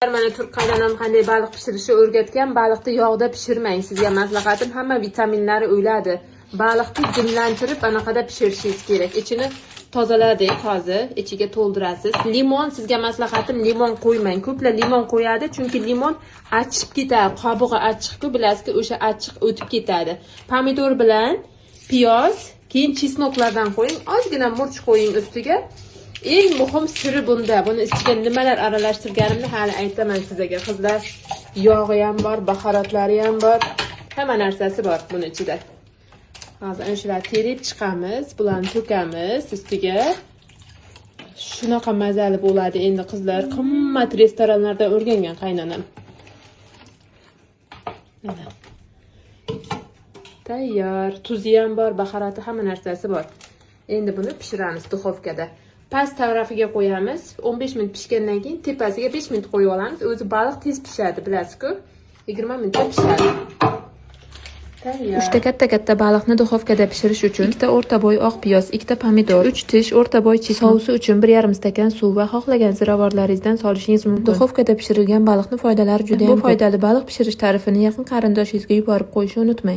Mana turk qaynonam qanday baliq pishirishni o'rgatgan. Baliqni yog'da pishirmang. Sizga maslahatim, hamma vitaminlari o'ladi. Baliqni dimlantirib anaqada pishirishingiz kerak. Ichini tozaladik hozir, ichiga to'ldirasiz. Limon, sizga maslahatim, limon qo'ymang. Ko'plar limon qo'yadi, chunki limon achib ketadi. Qobig'i achchiq-ku, bilasizki, o'sha achchiq o'tib ketadi. Pomidor bilan piyoz, keyin chesnoklardan qo'ying. Ozgina murch qo'ying ustiga. Eng muhim siri bunda. Buni ichiga nimalar aralashtirganimni hali aytaman sizga. Qizlar, yog'i ham bor, bahorotlari ham bor. Hamma narsasi bor buni ichida. Hozir ana shular terib chiqamiz, bularni to'kamiz ustiga. Shunaqa mazali bo'ladi endi qizlar. Qimmat restoranlarda o'rgangan qaynonam. Mana. Tayyor. Tuzi ham bor, bahorati, hamma narsasi bor. Endi buni pishiramiz duxovkada. Past tarafiga qo'yamiz. 15 minut pishgandan keyin tepasiga 5 minut qo'yib olamiz. O'zi baliq tez pishadi, bilasizku. 20 minutda pishadi. Tayyor. 3 ta katta baliqni duxovkada pishirish uchun 2 ta o'rta bo'y oq piyoz, 2 ta pomidor, 3 tish o'rta bo'y chesnak, sousi uchun 1,5 stakan suv va xohlagan ziravorlaringizdan solishingiz mumkin. Duxovkada pishirilgan baliqning foydalari juda ham ko'p. Bu foydali baliq pishirish tarifini yaqin qarindoshingizga yuborib qo'yishni unutmang.